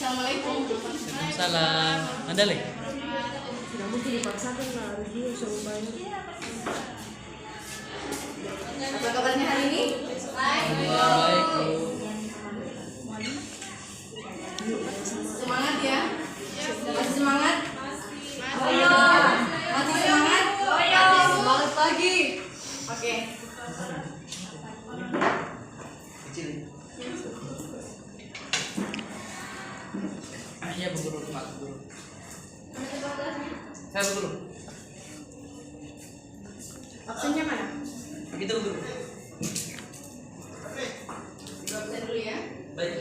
Assalamualaikum. Salam. Ada lagi? Tidak mungkin dipaksakan lah, harus dia suruh bayar. Apa kabarnya hari ini? Baik. Semangat ya. Masih semangat? Ayo. Masih semangat? Ayo. Semangat lagi. Oke. Iya, Bu Guru, Pak Guru. Saya Bu Guru. Absennya mana? Begitu Bu Guru. Absen dulu ya. Baik.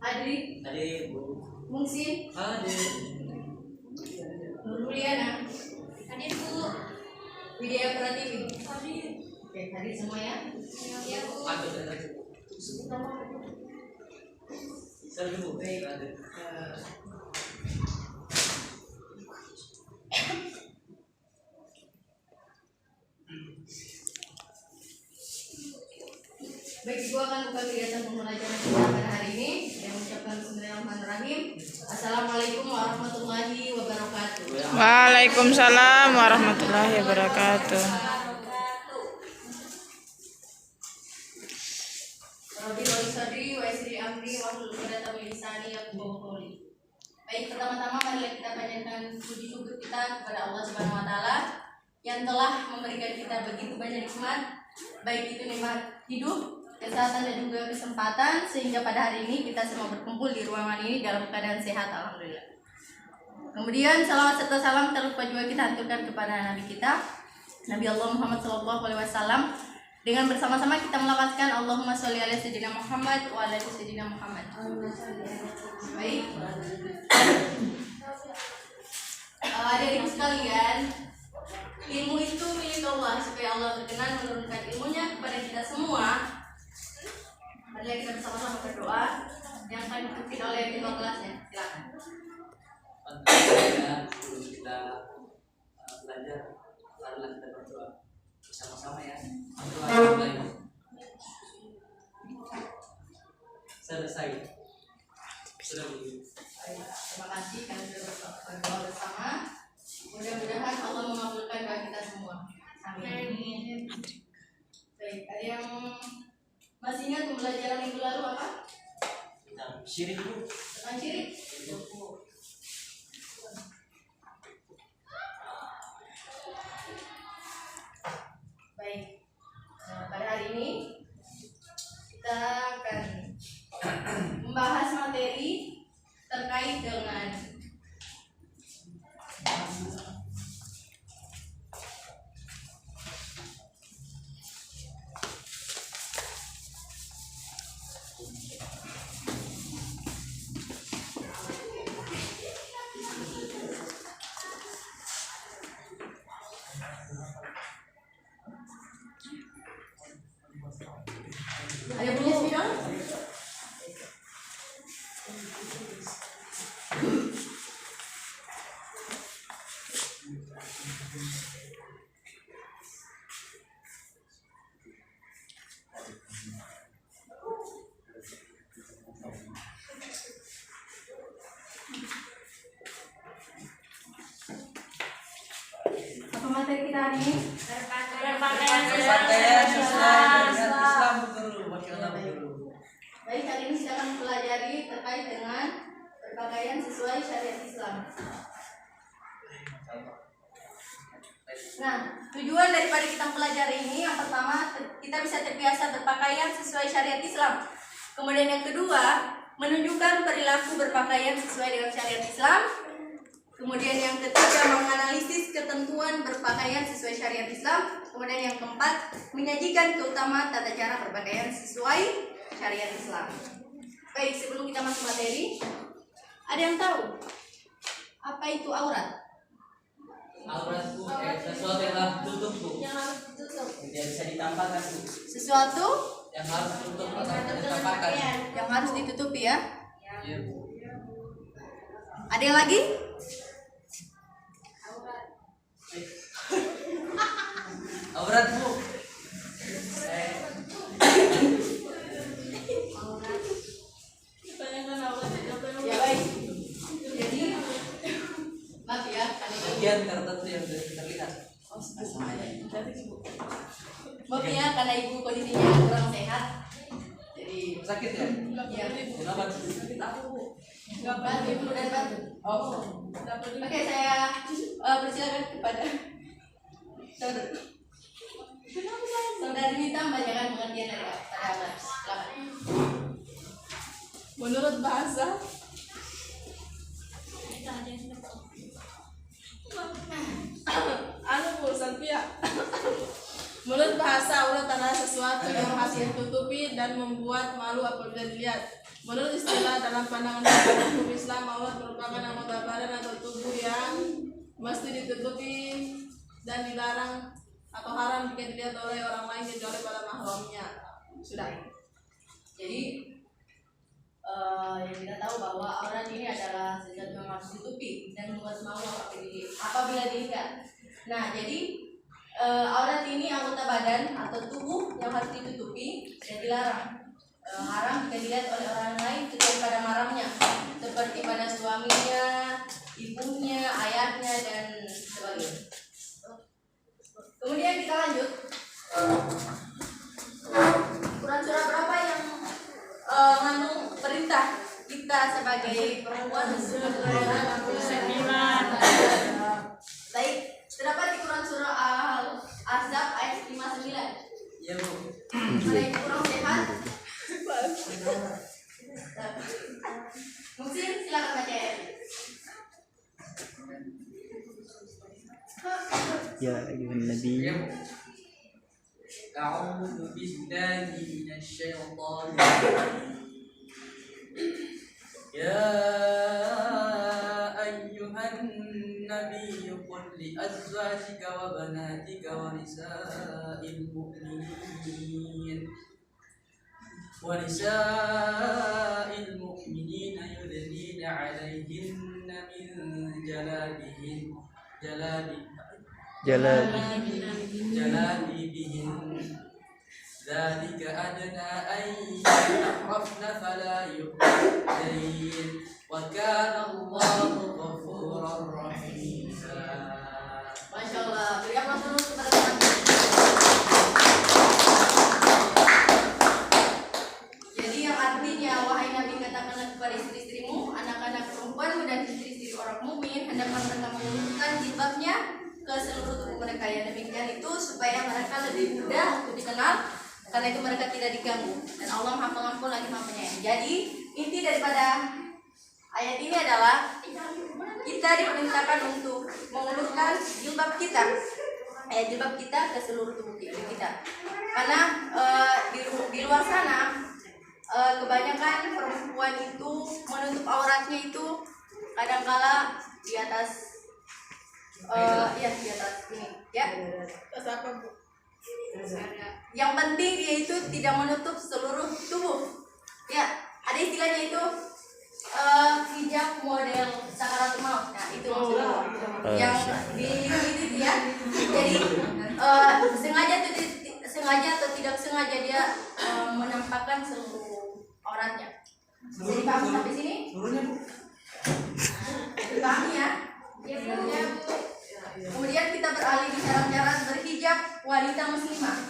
Adri, Tadi Bu. Mungsin, Ada. Nurliana, hadir Bu. Widya Pratiwi. Hadir. Oke, hadir semua ya. Ya Bu. Ada tadi. Saya Bu. Baik. Ada. Baik, Ibu akan buka kegiatan pembelajaran kita pada hari ini. Yang mengucapkan Bismillahirrahmanirrahim. Assalamualaikum warahmatullahi wabarakatuh. Waalaikumsalam warahmatullahi wabarakatuh. Rabbi Sadri wa Isri Amri wa Hlul 'uqdatam min lisani yafqahu qawli. Baik, pertama-tama marilah kita panjatkan puji syukur kita kepada Allah Subhanahu wa taala yang telah memberikan kita begitu banyak nikmat, baik itu nikmat hidup, kesehatan dan juga kesempatan, sehingga pada hari ini kita semua berkumpul di ruangan ini dalam keadaan sehat, alhamdulillah. Kemudian salawat serta salam terlupa juga kita haturkan kepada Nabi kita, Nabi Allah Muhammad SAW, dengan bersama-sama kita melafazkan Allahumma sholli ala sayyidina Muhammad wa ala sayyidina Muhammad. Baik. Adik-adik sekalian, ilmu itu milik Allah, supaya Allah berkenan menurunkan ilmunya kepada kita semua. Marilah kita bersama-sama berdoa yang akan dipimpin oleh ketua kelasnya. Silakan. Pentingnya guru kita belajar, marilah kita berdoa bersama-sama ya. Selesai. Sudah Bu. Terima kasih kalian sudah berdoa bersama. Mudah-mudahan Allah mengabulkan doa kita semua. Amin. Baik, ada yang masih ingat pembelajaran minggu lalu apa? Tentang syirik Bu. Tentang syirik. Baik. Pada hari ini kita akan membahas materi terkait dengan ada punya spidol? Apa materi kita hari ini? Berpakaian sesuai Islam Bu Guru. Masyaallah Bu Guru. Baik, hari ini kita akan mempelajari terkait dengan berpakaian sesuai syariat Islam. Nah, tujuan daripada kita mempelajari ini, yang pertama kita bisa terbiasa berpakaian sesuai syariat Islam. Kemudian yang kedua, menunjukkan perilaku berpakaian sesuai dengan syariat Islam. Kemudian yang ketiga, menganalisis ketentuan berpakaian sesuai syariat Islam. Kemudian yang keempat, menyajikan keutamaan tata cara berpakaian sesuai syariat Islam. Baik, sebelum kita masuk materi, ada yang tahu apa itu aurat? Aurat Bu, sesuatu yang harus ditutup Bu. Yang harus ditutup. Tidak bisa ditampakkan Bu. Sesuatu Yang harus ditutup atau tidak ditampakkan. yang harus ditutupi ya. Iya Bu. Ada yang lagi? Aurat Bu. bagian tertentu yang terlihat. Maaf ya, karena ibu kondisinya kurang sehat, jadi Sakit ya? ya. Kenapa? Bapak, ibu dan batu. Oh, oke, saya persilakan kepada saudari Mita membacakan pengertian dari pada silakan. Menurut bahasa urusan pihak. Menurut bahasa, aurat adalah sesuatu yang harus ditutupi dan membuat malu apabila dilihat. Menurut istilah dalam pandangan hukum Islam, aurat merupakan anggota badan atau tubuh yang mesti ditutupi dan dilarang atau haram jika dilihat oleh orang lain kecuali pada mahramnya. Sudah. Jadi yang kita tahu bahwa aurat ini adalah sesuatu yang harus ditutupi dan membuat malu apabila dilihat. Nah, jadi aurat ini anggota badan atau tubuh yang harus ditutupi dan dilarang. Haram jika dilihat oleh orang lain kecuali pada mahramnya, seperti pada suaminya, ibunya, ayahnya dan sebagainya. Kemudian kita lanjut. Quran surah berapa yang mengandung perintah kita sebagai perempuan? 9. Baik, terdapat di Quran surah Al-Ahzab ayat 59. Iya, Bu. Ada yang kurang sehat? Mungkin silakan baca ya. يا أيها النبي أعوذ بالله من الشيطان الرجيم يا أيها النبي قل لأزواجك وبناتك ونساء المؤمنين يدنين عليهن من جلابيبهن ذلك أدنى أن يعرفن فلا يؤذين وكان الله غفورا رحيما. Masya Allah, berikan langsung kepada teman. Jadi yang artinya, wahai Nabi, katakanlah kepada istri-istrimu, anak-anak perempuanmu dan istri-istri orang mukmin, hendaklah mereka mengulurkan jilbabnya ke seluruh tubuh mereka. Yang demikian itu supaya mereka lebih mudah untuk dikenal, karena itu mereka tidak diganggu. Dan Allah Maha Pengampun lagi Maha Penyayang. Jadi inti daripada ayat ini adalah kita diperintahkan untuk mengulurkan jilbab kita, jilbab kita ke seluruh tubuh kita. Karena di luar sana kebanyakan perempuan itu menutup auratnya itu kadangkala di atas di atas ini ya. Terus apa, Bu? Yang penting dia itu tidak menutup seluruh tubuh. Ya, ada istilahnya itu hijab model sakaratul maut. Nah, itu maksudnya. Yang di ya. Jadi sengaja atau tidak sengaja dia menampakkan seluruh auratnya. Jadi paham sampai sini? Paham ya? Ya, Bu. Kemudian kita beralih di syarat-syarat berhijab wanita muslimah.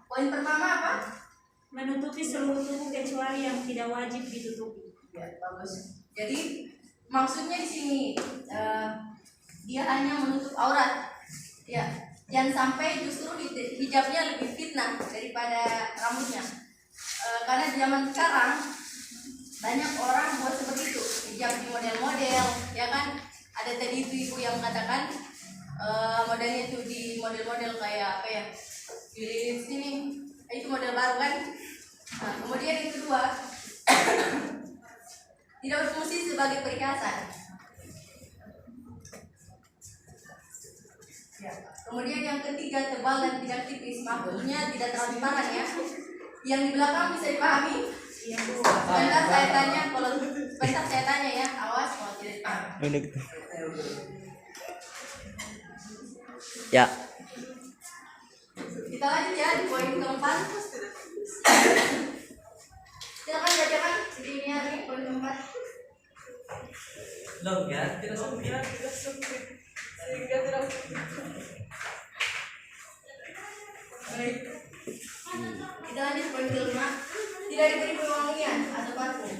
Poin pertama apa? Menutupi seluruh tubuh kecuali yang tidak wajib ditutupi. Ya, bagus. Jadi maksudnya di sini dia hanya menutup aurat. Ya, jangan sampai justru hijabnya lebih fitnah daripada rambutnya. Karena di zaman sekarang banyak orang buat seperti itu, hijab di model-model, ya kan? Ada tadi ibu yang katakan modelnya itu di model-model kayak apa ya? Di sini itu model baru kan? Nah, kemudian yang kedua tidak berfungsi sebagai perhiasan. Ya. Kemudian yang ketiga tebal dan tidak tipis, maksudnya tidak terlalu parah ya. Yang di belakang bisa dipahami? Iya, Bu. Sebentar saya tanya ya, awas kalau tidak dipahami. Ya. Kita lanjut ya di poin keempat. Silakan bacakan skripnya nih poin keempat. Longgar, tidak sempit. sehingga tidak baik. Kita lanjut poin kelima. Tidak diberi pewangian atau parfum.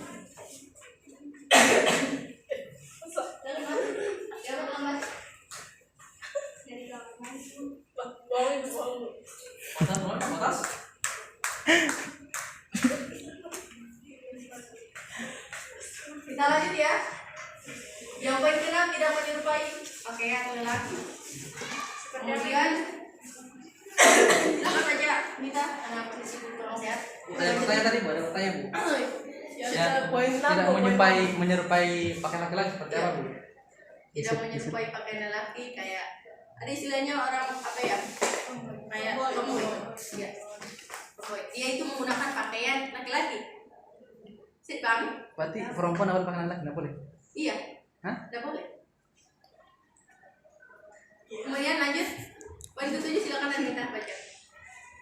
Jangan lambat. Dari kamar. Bawang. Batas. Kita lanjut ya. Yang poin keenam, tidak menyerupai pakaian lelaki. Kemudian silakan aja Mita, karena kondisi kurang sehat. Ada pertanyaan tadi, Bu. Ada pertanyaan, Bu. Ya, poin 6 Tidak menyerupai pakaian laki-laki seperti apa, Bu? Tidak menyerupai pakaian lelaki, kayak ada istilahnya orang apa ya, kayak tomboy. Ya, tomboy. Dia itu menggunakan pakaian laki-laki. Sip, paham? Berarti perempuan apa pakaian laki nggak boleh? Iya. Hah? Tidak boleh. Kemudian lanjut poin ke-7, silakan Anita baca.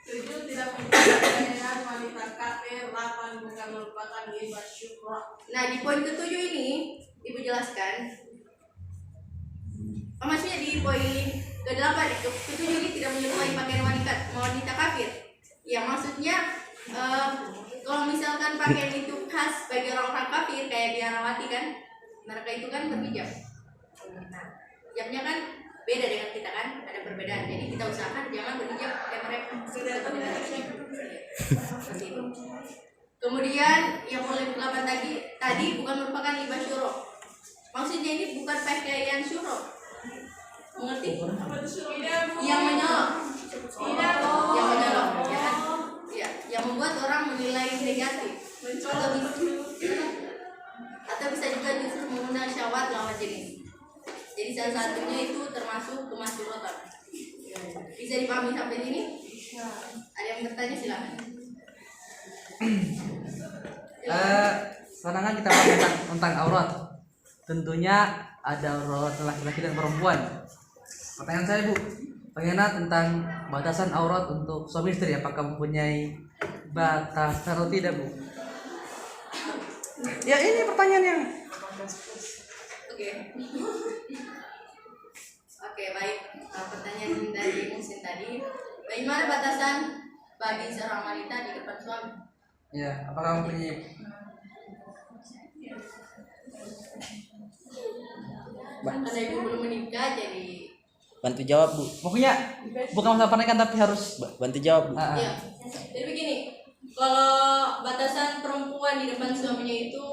7 tidak menggunakan wanita kafir. 8 bukan merupakan ibadah syukur. Nah, di poin ke-7 ini Ibu jelaskan. Maksudnya di poin ke-8 itu ke-7 ini tidak menyerupai pakaian wanita kafir. Ya, maksudnya kalau misalkan pakaian itu khas bagi orang-orang kafir kayak biarawati kan, mereka itu kan berhijab. Nah, hijabnya kan beda dengan kita kan, ada perbedaan. Jadi kita usahakan jangan berhijab kayak mereka. Seperti itu. Kemudian yang poin 8 tadi bukan merupakan libas syuro. Maksudnya ini bukan pakaian syuro. Mengerti? Yang menyolok. Yang menyolok, ya kan? Ya, yang membuat orang menilai negatif. Atau bisa juga justru mengundang syahwat lawan jenis. Jadi salah satunya itu termasuk kemasyurotan. Bisa dipahami sampai sini? Ada yang bertanya silakan. Sekarang kita bahas tentang aurat. Tentunya ada aurat laki-laki dan perempuan. Pertanyaan saya, Bu, bagaimana tentang batasan aurat untuk suami istri? Apakah mempunyai batas atau tidak, Bu? Ya, ini pertanyaan yang Oke, baik. Pertanyaan dari Musin tadi, bagaimana batasan bagi seorang wanita di depan suami? ya, apakah mempunyai Karena ibu belum menikah, jadi Bantu jawab, Bu. pokoknya bukan masalah pernikahan tapi harus Bantu jawab, Bu. ya. Jadi begini, kalau batasan perempuan di depan suaminya itu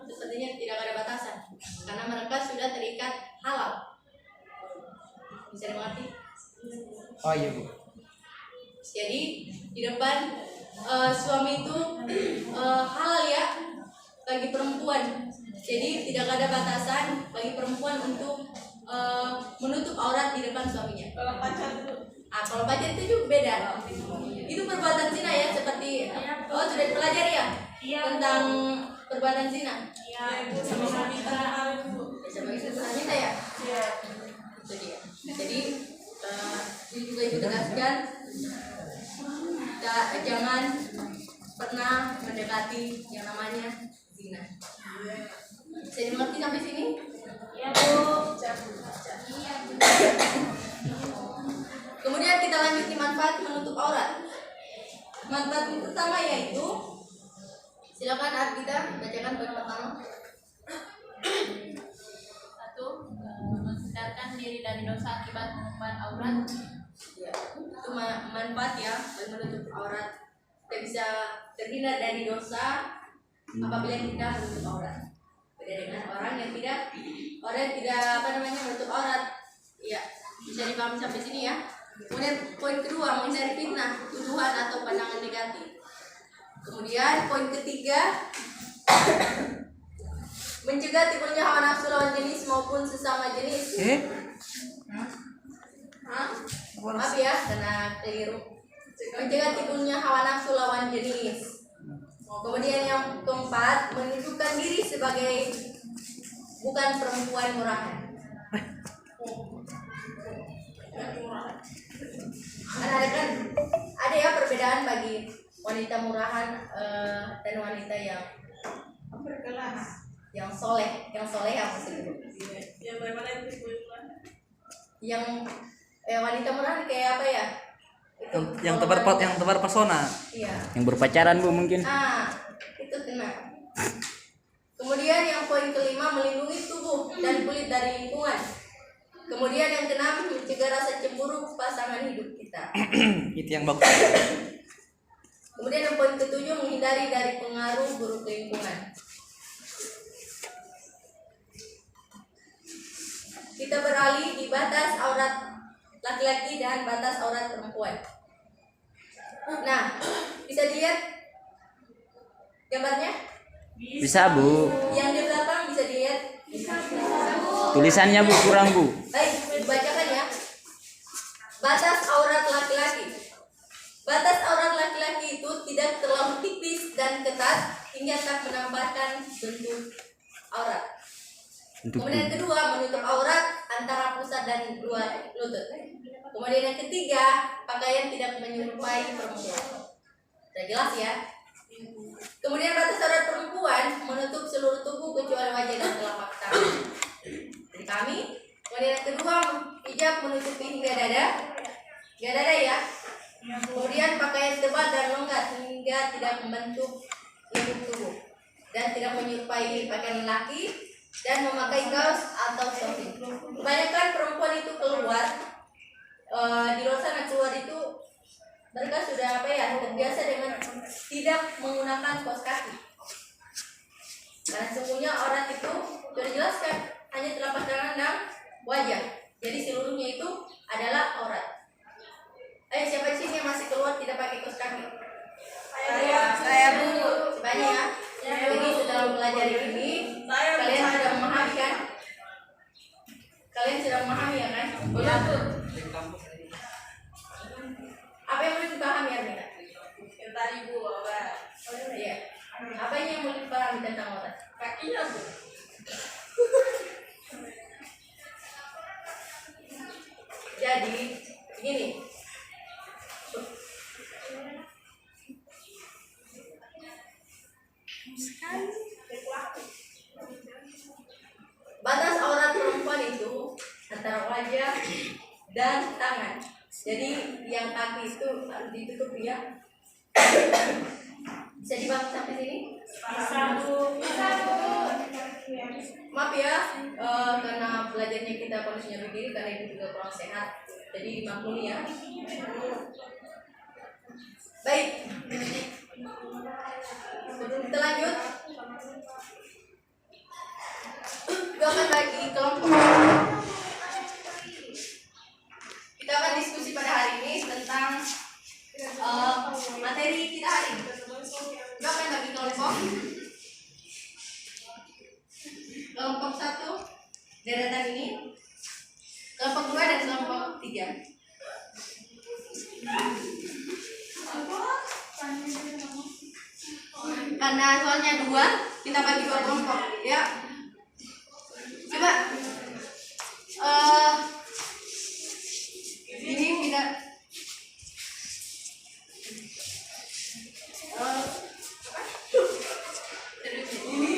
sepertinya tidak ada batasan, karena mereka sudah terikat halal. Bisa dimengerti? Oh iya, Bu. Jadi di depan suami itu halal ya bagi perempuan. Jadi tidak ada batasan bagi perempuan untuk menutup aurat di depan suaminya. Kalau pacar itu Kalau pacar itu juga beda. Itu perbuatan zina ya, seperti sudah dipelajari ya tentang perbuatan zina. Ibu sama wanita halal itu. Sebagai wanita ya. Itu dia. Jadi ini juga ibu tegaskan, jangan pernah mendekati yang namanya zina. Bisa dimengerti sampai sini? Ya, Bu. Kemudian kita lanjut di manfaat menutup aurat. Manfaat pertama yaitu, silakan Ardita bacakan poin pertama. 1. Menghindarkan diri dari dosa akibat mengumbar aurat. Ya, itu manfaat ya bagi menutup aurat. Kita bisa terhindar dari dosa apabila kita menutup aurat. Beda dengan orang yang tidak menutup aurat. Ya, bisa dipahami sampai sini ya. Kemudian poin kedua, menghindari fitnah, tuduhan atau pandangan negatif. Kemudian poin ketiga, mencegah timbulnya hawa nafsu lawan jenis maupun sesama jenis. Maaf ya, karena keliru. Mencegah timbulnya hawa nafsu lawan jenis. Kemudian yang keempat, menunjukkan diri sebagai bukan perempuan murahan. Ada ya perbedaan bagi wanita murahan dan wanita yang berkelas. yang soleh yang maksudnya. Yang bagaimana itu Bu? yang wanita murahan kayak apa ya? Itu yang golongan- tebar pesona. Iya. Yang berpacaran Bu mungkin. Itu kena. Kemudian yang poin kelima, melindungi tubuh dan kulit dari lingkungan. Kemudian yang keenam, mencegah rasa cemburu pasangan hidup kita. Itu yang bagus. Kemudian yang poin ketujuh, menghindari dari pengaruh buruk lingkungan. Kita beralih di batas aurat laki-laki dan batas aurat perempuan. Nah, bisa dilihat gambarnya? Bisa Bu. Yang di belakang bisa dilihat? Tulisannya Bu kurang Bu. Baik, dibacakan ya. Batas aurat laki-laki. Batas aurat laki-laki itu tidak terlalu tipis dan ketat hingga tak menampakkan bentuk aurat. Kemudian yang kedua, menutup aurat antara pusat dan luar lutut. Kemudian yang ketiga, pakaian tidak menyerupai perempuan. Sudah jelas ya? Kemudian batas aurat perempuan menutup seluruh tubuh kecuali wajah dan telapak tangan. Dari kami. Kemudian yang kedua, hijab menutupi hingga dada. Hingga dada ya. Kemudian pakaian tebal dan longgar hingga tidak membentuk lembut tubuh dan tidak menyerupai pakaian laki dan memakai kaos atau stocking. Kebanyakan perempuan itu keluar di luar sana keluar itu mereka sudah terbiasa dengan tidak menggunakan kaos kaki. Karena sesungguhnya aurat itu sudah dijelaskan hanya telapak tangan dan wajah. Jadi seluruhnya itu adalah aurat. Ayo siapa di sini yang masih keluar tidak pakai kaos kaki? Saya Bu. Sebanyak ya. Jadi setelah belajar ini kalian sudah memahami kan? Kalian sudah memahami ya kan? Iya Bu. Apa yang boleh dipahami ya Mina? Yang tadi Bu, apa? Iya. Apa yang boleh dipahami tentang aurat? Kakinya Bu. Jadi begini. Batas aurat perempuan itu antara wajah dan tangan. Jadi yang kaki itu harus ditutup ya. Bisa dibantu sampai sini? Bisa Bu. Maaf ya, karena belajarnya kita kondisinya begini karena itu juga kurang sehat. Jadi dimaklumi ya. Baik. Sebelum kita lanjut, kita akan bagi kelompok. Kita akan diskusi pada hari ini tentang materi kita hari ini. Kita akan bagi kelompok. Kelompok 1 deretan ini, kelompok 2 dan kelompok 3. Karena soalnya 2, kita bagi 2 kelompok ya. Coba ini tidak ini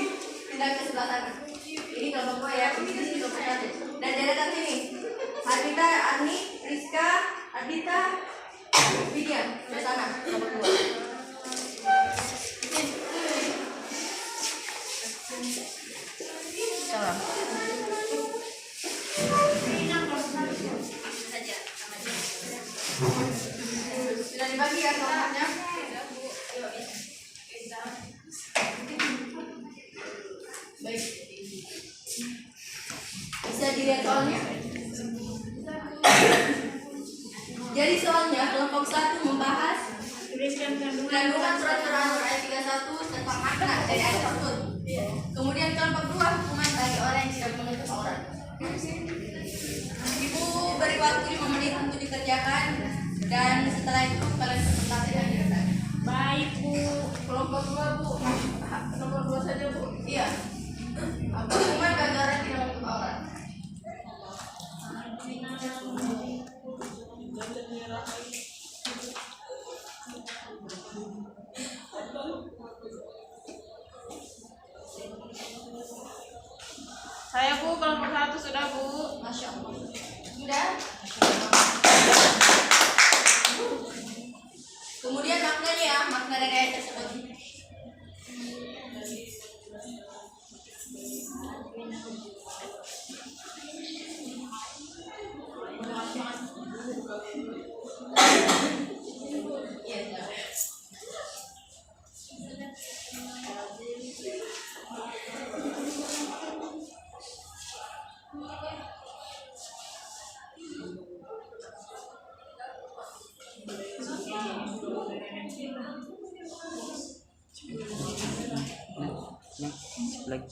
pindah ke sebelah sana. Ini kelompok 2 ya, ini di sini kelompok 1. Dan deretan sini Ardita, Arni, Rizka, Ardita, Widya di sana kelompok 2. Salam. Sudah dibagi ya kelompoknya? Baik. Bisa dilihat soalnya. Jadi soalnya kelompok 1 membahas kandungan surat Nur ayat 31 tentang makna dari ayat tersebut. Kemudian kelompok 2 hukuman bagi orang yang tidak menutup aurat. Ibu beri waktu 5 menit untuk dikerjakan dan setelah itu kalian presentasi dan diletak. Baik Bu. Kelompok 2 Bu. Nomor 2 saja Bu. Iya. Hukuman bagi orang yang tidak menutup aurat. Saya Bu, kelompok 1 sudah Bu. Masya Allah. sudah. Kemudian maknanya ya, makna dari ayat tersebut. Iya, Lagi.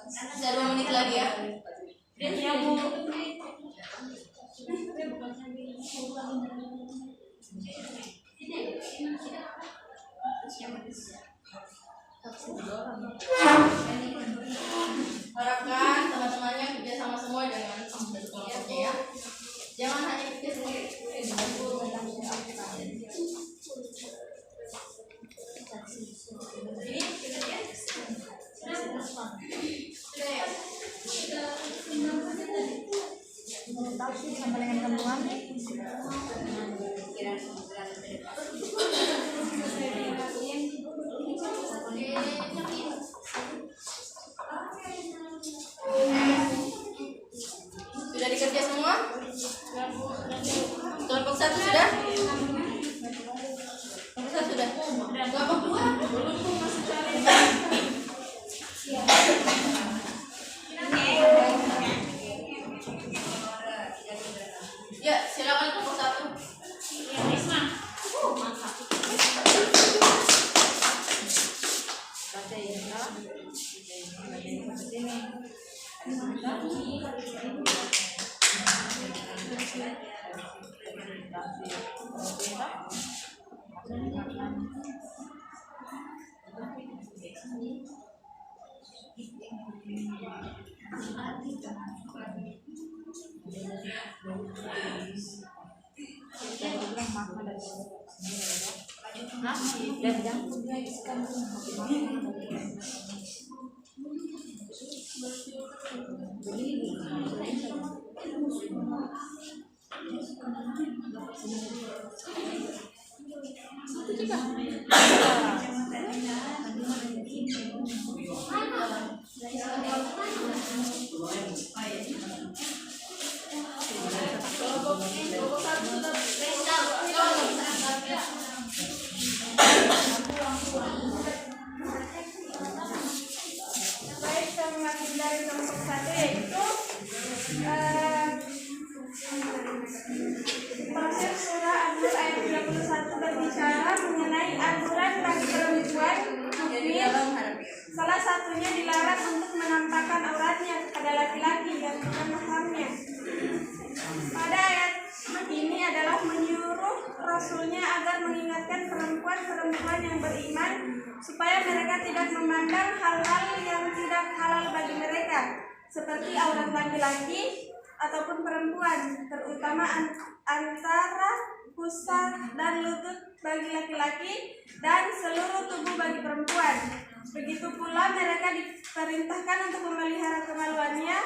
Bisa 2 menit lagi ya. Ya Bu. Harapkan teman-temannya kerja sama semua, jangan sampai kelompoknya ya. Jangan hanya kerja sendiri. Ini sudah ya? Sudah ya? Sudah dikerja semua? Kelompok 1 sudah? Kelompok 1 sudah? Kelompok 2? Belum, masih cari. Ya, silakan kelompok 1. Ya, Isma. Mantap. Baik, saya mengambil dari kelompok 1 yaitu tafsir surah An-Nur ayat 31 berbicara mengenai aturan bagi perempuan mukmin. Salah satunya dilarang untuk menampakkan auratnya kepada laki-laki yang bukan mahramnya. Pada ayat ini adalah menyuruh Rasulnya agar mengingatkan perempuan-perempuan yang beriman supaya mereka tidak memandang hal-hal yang tidak halal bagi mereka, seperti aurat laki-laki ataupun perempuan, terutama antara pusar dan lutut bagi laki-laki dan seluruh tubuh bagi perempuan. Begitu pula mereka diperintahkan untuk memelihara kemaluannya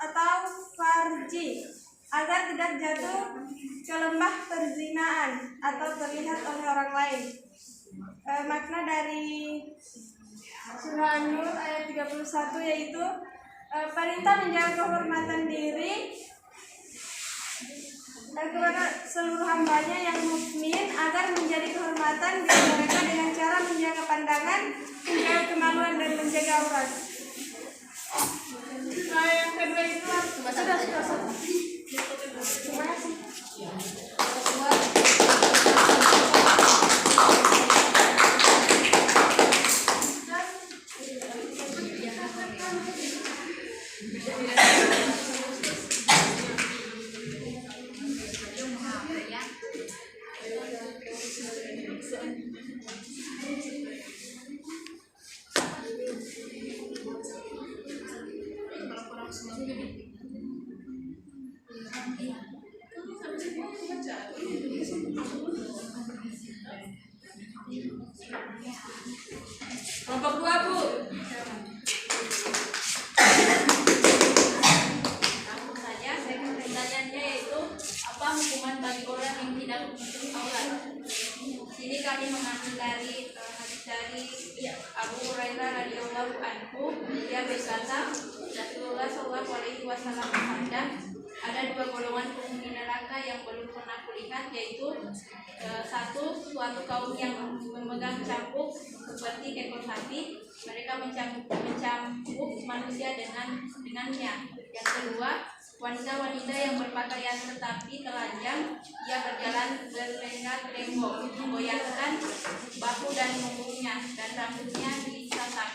atau farji agar tidak jatuh ke lembah perzinaan atau terlihat oleh orang lain. Makna dari surah An-Nur ayat 31 yaitu perintah menjaga kehormatan diri kepada seluruh hambanya yang mukmin agar menjadi kehormatan bagi mereka dengan cara menjaga pandangan, menjaga kemaluan dan menjaga aurat. Yang kedua itu sudah. Terima kasih. Abu Hurairah radhiyallahu anhu, dia berkata, Rasulullah Shallallahu alaihi wasallam bersabda, ada dua golongan penghuni neraka yang belum pernah kulihat, yaitu satu, suatu kaum yang memegang cambuk seperti ekor sapi, mereka mencambuk manusia dengannya. Yang kedua, wanita-wanita yang berpakaian tetapi telanjang, ia berjalan berlenggak-lenggok, menggoyangkan bahu dan punggungnya, dan rambutnya disasak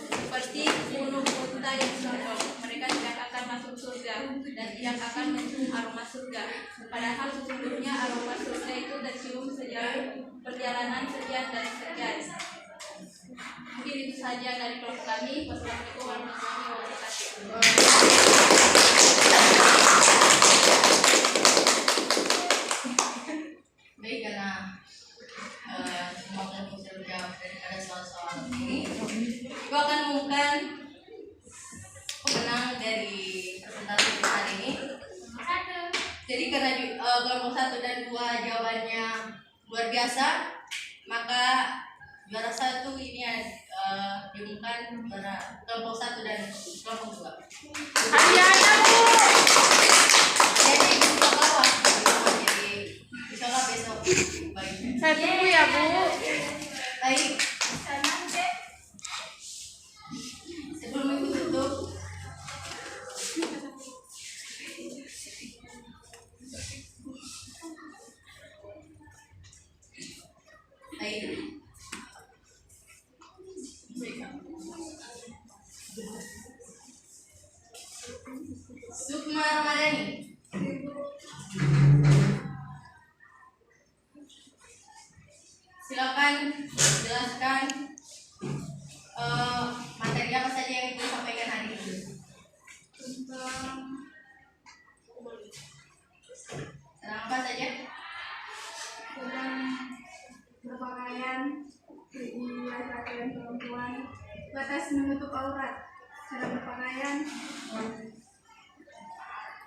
seperti gunung unta yang sombong. Mereka tidak akan masuk surga dan tidak akan mencium aroma surga, padahal sesungguhnya aroma surga itu tercium sejauh perjalanan sekian dan sekian. Mungkin itu saja dari kelompok kami. Wassalamualaikum warahmatullahi wabarakatuh. Baik, karena semua kelompok sudah menjawab daripada soal-soal ini, aku akan mengumumkan pemenang dari presentasi kita hari ini. Jadi karena kelompok 1 dan 2 jawabannya luar biasa, maka juara 1 ini diumumkan juara kelompok 1 dan kelompok 2. Hadiahnya Bu. Jadi bisa bawah, jadi bisa besok. Baik. Saya tunggu ya Bu. Baik. Sebelum itu tutup, baik. Sukma Ramadhani. Silakan jelaskan materi apa saja yang Ibu sampaikan hari ini. Tentang apa saja? Tentang berpakaian, laki-laki dan perempuan, batas menutup aurat, cara berpakaian,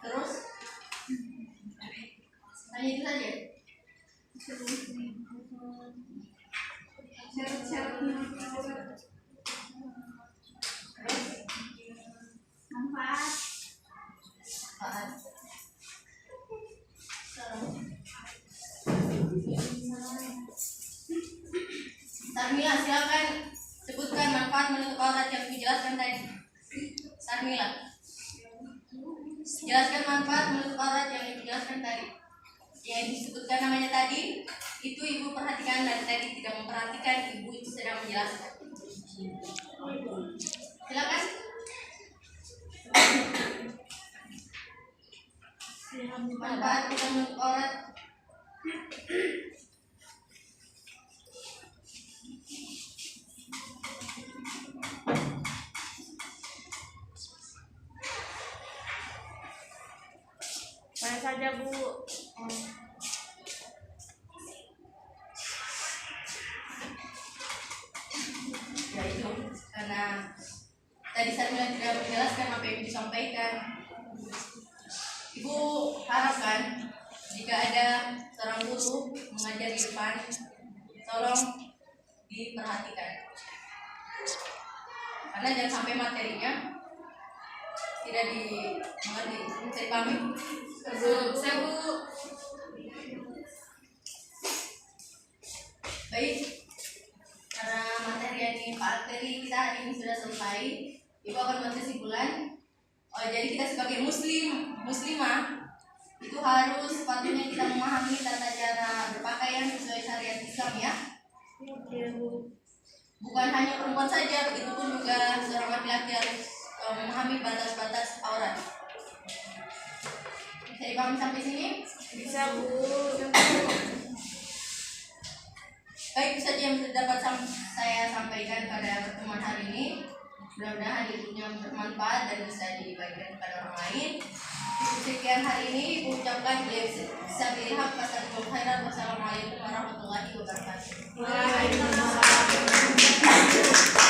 Terus? Hanya itu saja? syarat-syarat menutup aurat, Terus? manfaat, Apaan? Sarmila, silakan sebutkan manfaat menutup aurat yang dijelaskan tadi. Sarmila, jelaskan manfaat menutup aurat yang dijelaskan tadi. Yang disebutkan namanya tadi, itu Ibu perhatikan, dan tadi tidak memperhatikan, Ibu itu sedang menjelaskan. Silakan. Manfaat kita menutup aurat. Mana saja Bu. Ya itu, karena tadi saya bilang tidak menjelaskan apa yang disampaikan. Ibu harapkan jika ada seorang guru mengajar di depan, tolong diperhatikan, karena jangan sampai materinya tidak dimengerti. Bisa dipahami? Saya Bu. Baik, karena materi kita hari ini sudah selesai, Ibu akan buat kesimpulan. Jadi kita sebagai muslimah itu harus sepatutnya kita memahami tata cara berpakaian sesuai syariat Islam, ya. Bukan hanya perempuan saja, begitu pun juga seorang laki-laki harus memahami batas-batas aurat. Bisa dipahami sampai sini? Bisa Bu. Baik, itu saja yang dapat saya sampaikan pada pertemuan hari ini. Mudah-mudahan ilmunya bermanfaat dan bisa dibagikan kepada orang lain. Sekian hari ini, Ibu ucapkan bisa dilihat pasal khairat. Wassalamualaikum warahmatullahi wabarakatuh. Waalaikumsalam.